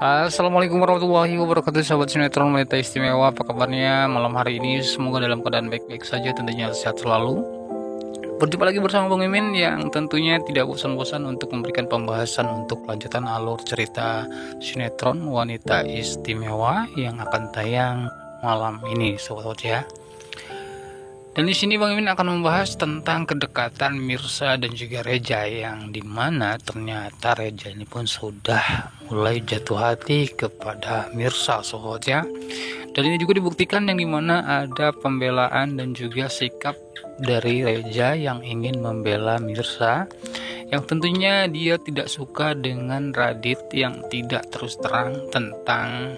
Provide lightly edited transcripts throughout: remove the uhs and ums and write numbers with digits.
Assalamualaikum warahmatullahi wabarakatuh, sahabat sinetron wanita istimewa. Apa kabarnya malam hari ini? Semoga dalam keadaan baik-baik saja, tentunya sehat selalu. Berjumpa lagi bersama Bang Mimin yang tentunya tidak bosan-bosan untuk memberikan pembahasan untuk lanjutan alur cerita sinetron wanita istimewa yang akan tayang malam ini, sobat ya. Dan di sini Bang Mimin akan membahas tentang kedekatan Mirsa dan juga Reja, yang dimana ternyata Reja ini pun sudah mulai jatuh hati kepada Mirsa, sobat ya. Dan ini juga dibuktikan yang dimana ada pembelaan dan juga sikap dari Reja yang ingin membela Mirsa, yang tentunya dia tidak suka dengan Radit yang tidak terus terang tentang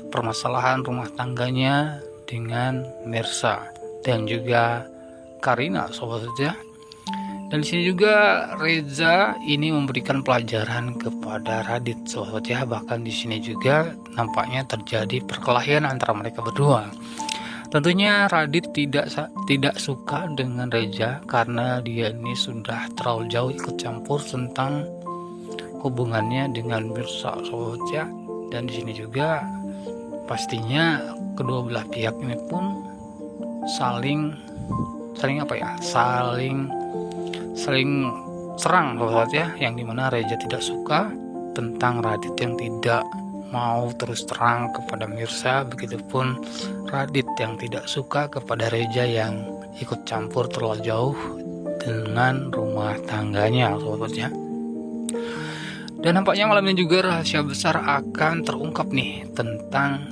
permasalahan rumah tangganya dengan Mirsa dan juga Karina, sobat saja. Dan di sini juga Reza ini memberikan pelajaran kepada Radit, sobat ya. Bahkan di sini juga nampaknya terjadi perkelahian antara mereka berdua. Tentunya Radit tidak suka dengan Reza karena dia ini sudah terlalu jauh ikut campur tentang hubungannya dengan Mirsa, sobat ya. Dan di sini juga pastinya kedua belah pihak ini pun saling serang, sobat ya, yang dimana Reja tidak suka tentang Radit yang tidak mau terus terang kepada Mirsa, begitupun Radit yang tidak suka kepada Reja yang ikut campur terlalu jauh dengan rumah tangganya, sobat ya. Dan nampaknya malam ini juga rahasia besar akan terungkap nih tentang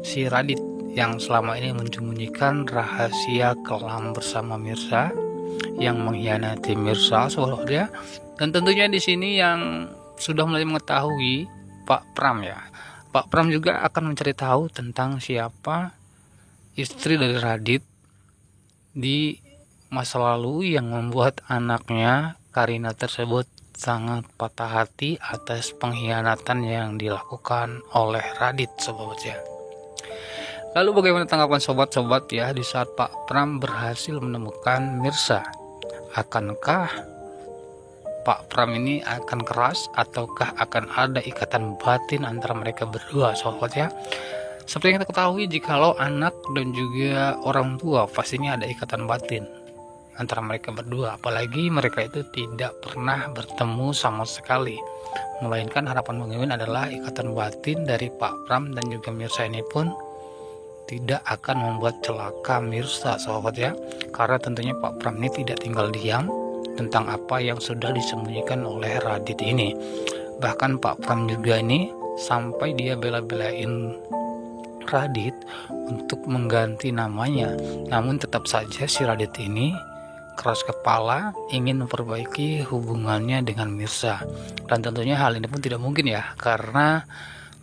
si Radit yang selama ini menyembunyikan rahasia kelam bersama Mirsa, yang mengkhianati Mirsa, sobat ya. Dan tentunya di sini yang sudah mulai mengetahui Pak Pram ya. Pak Pram juga akan mencari tahu tentang siapa istri dari Radit di masa lalu yang membuat anaknya Karina tersebut sangat patah hati atas pengkhianatan yang dilakukan oleh Radit, sobat ya. Lalu bagaimana tanggapan sobat-sobat ya di saat Pak Pram berhasil menemukan Mirsa? Akankah Pak Pram ini akan keras ataukah akan ada ikatan batin antara mereka berdua, sobat ya? Seperti yang kita ketahui, jikalau anak dan juga orang tua pastinya ada ikatan batin antara mereka berdua, apalagi mereka itu tidak pernah bertemu sama sekali. Melainkan harapan Bang Mimin adalah ikatan batin dari Pak Pram dan juga Mirsa ini pun tidak akan membuat celaka Mirsa, sahabat ya. Karena tentunya Pak Pram ini tidak tinggal diam tentang apa yang sudah disembunyikan oleh Radit ini. Bahkan Pak Pram juga ini sampai dia bela-belain Radit untuk mengganti namanya. Namun tetap saja si Radit ini keras kepala ingin memperbaiki hubungannya dengan Mirsa. Dan tentunya hal ini pun tidak mungkin ya, karena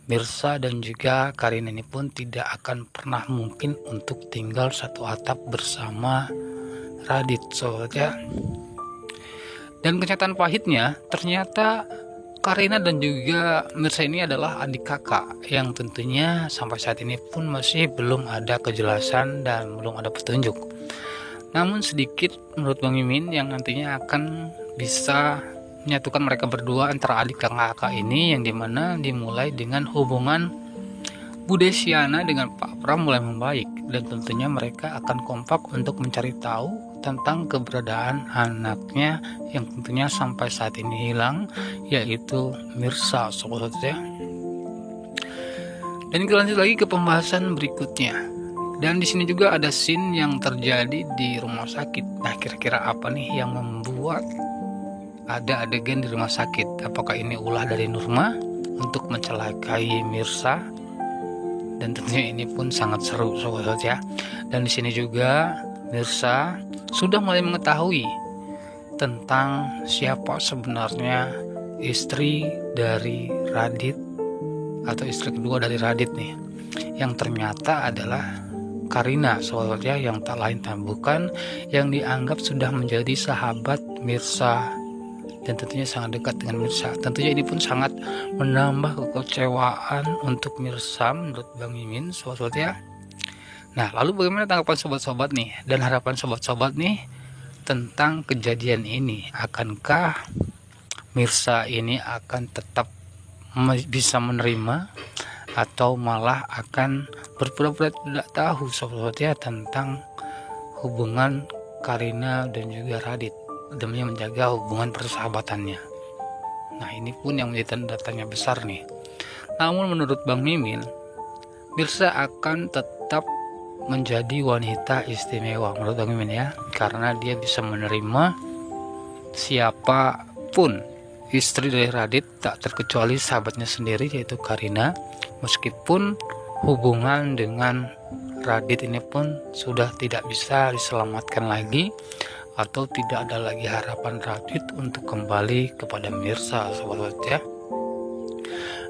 Mirsa dan juga Karina ini pun tidak akan pernah mungkin untuk tinggal satu atap bersama Radit, sobat ya. Dan kenyataan pahitnya, ternyata Karina dan juga Mirsa ini adalah adik kakak yang tentunya sampai saat ini pun masih belum ada kejelasan dan belum ada petunjuk. Namun sedikit menurut Bang Mimin yang nantinya akan bisa menyatukan mereka berdua antara adik dan kakak ini, yang dimana dimulai dengan hubungan Bude Siana dengan Pak Pram mulai membaik, dan tentunya mereka akan kompak untuk mencari tahu tentang keberadaan anaknya yang tentunya sampai saat ini hilang, yaitu Mirsa, sobat ya. Dan kita lanjut lagi ke pembahasan berikutnya. Dan di sini juga ada scene yang terjadi di rumah sakit. Nah, kira-kira apa nih yang membuat ada adegan di rumah sakit? Apakah ini ulah dari Nurma untuk mencelakai Mirsa? Dan tentunya ini pun sangat seru, sobat ya. Dan di sini juga Mirsa sudah mulai mengetahui tentang siapa sebenarnya istri dari Radit, atau istri kedua dari Radit nih, yang ternyata adalah Karina, sobat ya, yang tak lain tak bukan yang dianggap sudah menjadi sahabat Mirsa dan tentunya sangat dekat dengan Mirsa. Tentunya ini pun sangat menambah kekecewaan untuk Mirsa menurut Bang Mimin, sobat-sobat ya. Nah, lalu bagaimana tanggapan sobat-sobat nih dan harapan sobat-sobat nih tentang kejadian ini? Akankah Mirsa ini akan tetap bisa menerima atau malah akan berpura-pura tidak tahu sobat ya tentang hubungan Karina dan juga Radit demi menjaga hubungan persahabatannya. Nah, ini pun yang menjadi tanda tanya besar nih. Namun menurut Bang Mimin, Mirsa akan tetap menjadi wanita istimewa menurut Bang Mimin ya, karena dia bisa menerima siapapun istri dari Radit, tak terkecuali sahabatnya sendiri yaitu Karina, meskipun hubungan dengan Radit ini pun sudah tidak bisa diselamatkan lagi atau tidak ada lagi harapan Radit untuk kembali kepada Mirsa sobat ya.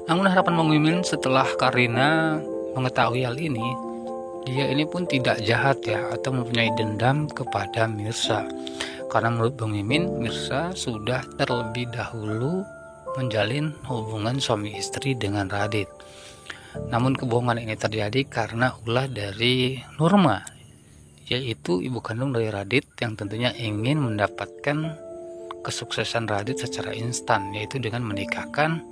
Namun harapan Bang Mimin setelah Karina mengetahui hal ini, dia ini pun tidak jahat ya atau mempunyai dendam kepada Mirsa. Karena menurut Bang Mimin, Mirsa sudah terlebih dahulu menjalin hubungan suami istri dengan Radit. Namun kebohongan ini terjadi karena ulah dari Nurma, yaitu ibu kandung dari Radit yang tentunya ingin mendapatkan kesuksesan Radit secara instan, yaitu dengan menikahkan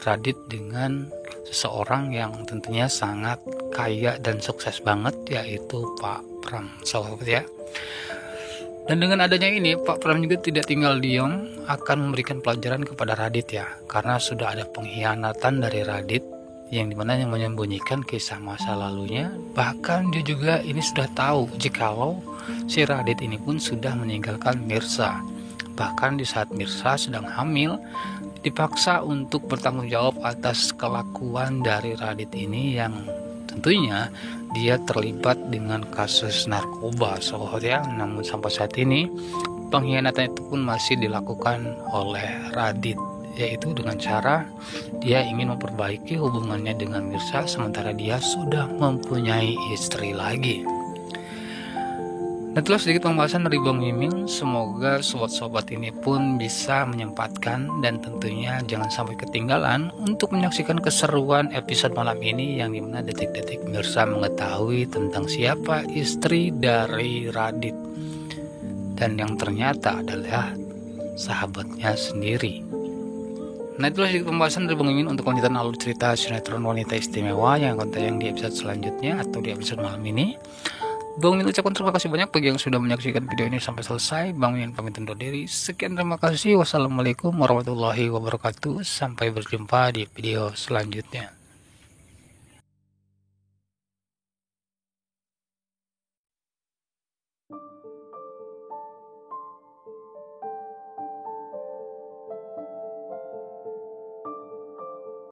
Radit dengan seseorang yang tentunya sangat kaya dan sukses banget, yaitu Pak Pram sahabat ya. Dan dengan adanya ini, Pak Pram juga tidak tinggal diam, akan memberikan pelajaran kepada Radit ya, karena sudah ada pengkhianatan dari Radit yang dimana yang menyembunyikan kisah masa lalunya. Bahkan dia juga ini sudah tahu jikalau si Radit ini pun sudah meninggalkan Mirsa. Bahkan di saat Mirsa sedang hamil, dipaksa untuk bertanggung jawab atas kelakuan dari Radit ini yang tentunya dia terlibat dengan kasus narkoba sobat ya. Namun sampai saat ini pengkhianatan itu pun masih dilakukan oleh Radit, yaitu dengan cara dia ingin memperbaiki hubungannya dengan Mirsa sementara dia sudah mempunyai istri lagi. Nah, itulah sedikit pembahasan dari Bang Mimin. Semoga sobat-sobat ini pun bisa menyempatkan dan tentunya jangan sampai ketinggalan untuk menyaksikan keseruan episode malam ini yang dimana detik-detik Mirsa mengetahui tentang siapa istri dari Radit dan yang ternyata adalah sahabatnya sendiri. Nah, itulah sedikit pembahasan dari Bang Mimin untuk kelanjutan alur cerita sinetron wanita istimewa yang akan tayang di episode selanjutnya atau di episode malam ini. Bang Mimin ucapkan terima kasih banyak bagi yang sudah menyaksikan video ini sampai selesai. Bang Mimin pamit undur diri. Sekian, terima kasih. Wassalamualaikum warahmatullahi wabarakatuh. Sampai berjumpa di video selanjutnya.